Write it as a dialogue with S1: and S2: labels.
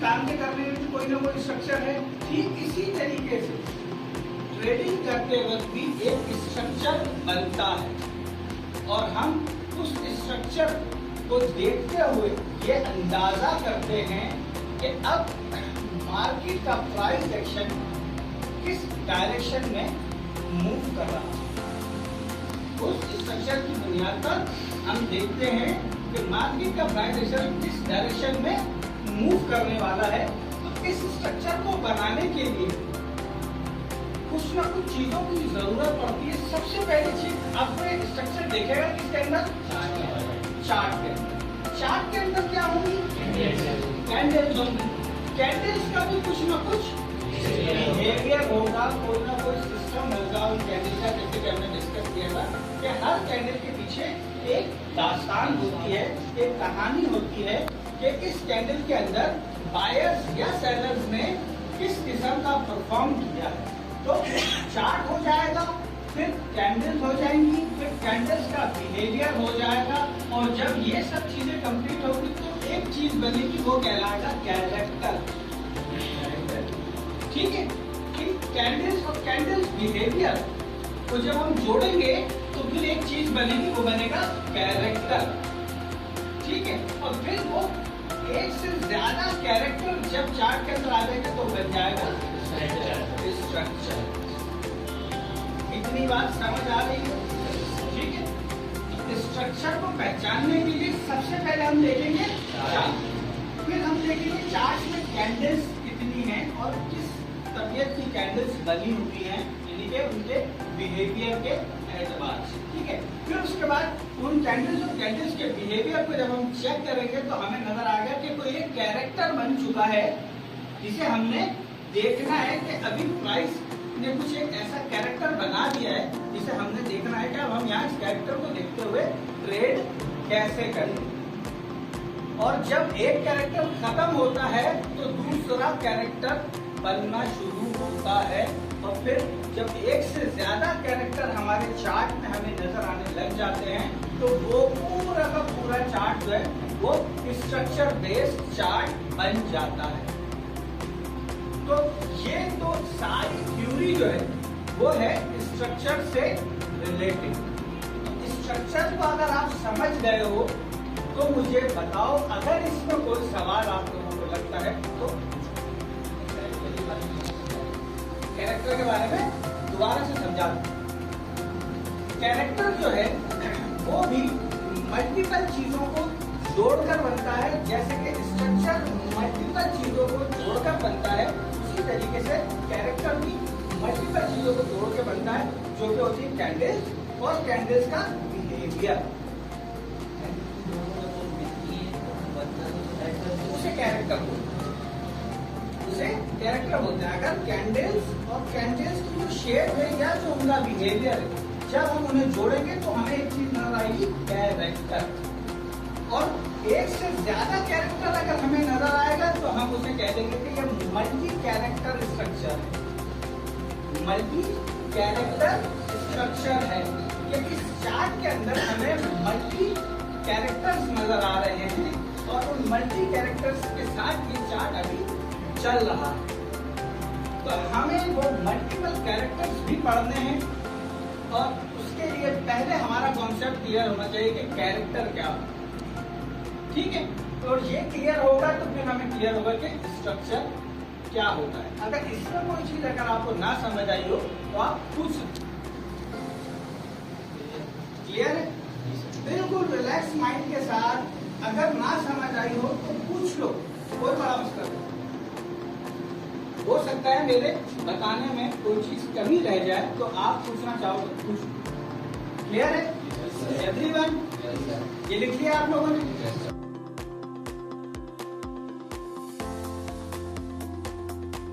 S1: काम के करने में भी कोई ना कोई स्ट्रक्चर है। ठीक इसी तरीके से ट्रेडिंग करते वक्त भी एक स्ट्रक्चर बनता है और हम उस स्ट्रक्चर को देखते हुए ये अंदाजा करते हैं कि अब मार्केट का प्राइस एक्शन किस डायरेक्शन में मूव कर रहा है। उस स्ट्रक्चर की बुनियाद पर हम देखते हैं कि मार्केट का प्राइस एक्शन किस डायरेक्शन में मूव करने वाला है। तो इस स्ट्रक्चर को बनाने के लिए कुछ ना कुछ चीजों की जरूरत पड़ती है। सबसे पहली चीज आपको एक स्ट्रक्चर देखेगा किसके अंदर, चार्ट के अंदर। चार्ट के अंदर क्या होगी, कैंडल्स होंगी। कैंडल्स का भी कुछ ना कुछ बिहेवियर होगा, कोई ना कोई सिस्टम होगा उन कैंडल का। जैसे कि हमने डिस्कस किया था कि हर कैंडल के पीछे एक दास्तान होती है, एक कहानी होती है कि इस कैंडल के अंदर बायर्स या सेलर्स ने किस किस्म का परफॉर्म किया है। तो चार्ट हो जाएगा, फिर कैंडल्स हो जाएंगी, फिर कैंडल्स का बिहेवियर हो जाएगा और जब ये सब चीजें कंप्लीट होगी तो एक चीज बनेगी, वो कहलाएगा कैरेक्टर। ठीक है, कैंडल्स और कैंडल्स बिहेवियर को जब हम जोड़ेंगे तो फिर एक चीज बनेगी, वो बनेगा कैरेक्टर। ठीक है, और फिर वो एक से ज्यादा कैरेक्टर जब चार्ट के अंदर आ जाएगा तो बन जाएगा स्ट्रक्चर। इतनी बात समझ आ रही है? ठीक है, स्ट्रक्चर को पहचानने के लिए सबसे पहले हम देखेंगे चार्ट, फिर हम देखेंगे चार्ट में कैंडल्स कितनी हैं और किस तबीयत की कैंडल्स बनी हुई हैं, यानी कि उनके बिहेवियर के एतबार से। ठीक है, फिर उसके बाद उन कैंडल्स और कैंडल्स के बिहेवियर को जब हम चेक करेंगे तो हमें नजर आ गया कि कोई एक कैरेक्टर बन चुका है जिसे हमने देखना है कि अभी प्राइस ने कुछ एक ऐसा कैरेक्टर बना दिया है जिसे हमने देखना है कि अब हम यहाँ इस कैरेक्टर को देखते हुए ट्रेड कैसे करें। और जब एक कैरेक्टर खत्म होता है तो दूसरा कैरेक्टर बनना शुरू होता है और फिर जब एक से ज्यादा कैरेक्टर हमारे चार्ट में हमें नजर आने लग जाते हैं तो वो पूरा का पूरा चार्ट जो है वो स्ट्रक्चर बेस्ड चार्ट बन जाता है। तो ये तो सारी थ्योरी जो है वो है स्ट्रक्चर से रिलेटेड। स्ट्रक्चर को अगर आप समझ गए हो तो मुझे बताओ, अगर इसमें कोई सवाल आप लोगों को लगता है तो कैरेक्टर के बारे में दोबारा से समझा दूं। कैरेक्टर जो है वो भी मल्टीपल चीजों को जोड़कर बनता है। जैसे कि स्ट्रक्चर मल्टीपल चीजों को जोड़कर बनता है, उसी तरीके से कैरेक्टर भी मल्टीपल चीजों को जोड़ के बनता है, जो कि होती है कैंडल्स और कैंडल्स का बिहेवियर। उसे कैरेक्टर बोलते हैं। अगर कैंडल्स और कैंडल्स की जो शेप है या जो उनका बिहेवियर है, जब हम उन्हें जोड़ेंगे तो हमें एक चीज नजर आएगी, कैरेक्टर। और एक से ज्यादा कैरेक्टर अगर हमें नजर आएगा तो हम उसे कह देंगे कि ये मल्टी कैरेक्टर स्ट्रक्चर है। मल्टी कैरेक्टर स्ट्रक्चर है कि इस चार्ट के अंदर हमें मल्टी कैरेक्टर्स नजर आ रहे हैं और उन मल्टी कैरेक्टर्स के साथ ये चार्ट अभी चल रहा है। तो हमें वो मल्टीपल कैरेक्टर्स भी पढ़ने हैं और उसके लिए पहले हमारा कॉन्सेप्ट क्लियर होना चाहिए कि कैरेक्टर क्या है। ठीक है, तो ये क्लियर होगा तो फिर हमें क्लियर होगा कि स्ट्रक्चर क्या होता है। अगर इसमें कोई चीज अगर आपको ना समझ आई हो तो आप पूछ सकते। क्लियर है? बिल्कुल रिलैक्स माइंड के साथ अगर ना समझ आई हो तो पूछ लो, कोई बड़ा मसला नहीं। हो सकता है मेरे बताने में कोई चीज कमी रह जाए तो आप पूछना चाहो तो पूछ। क्लियर है एवरीवन? ये लिख लिया आप लोगों ने?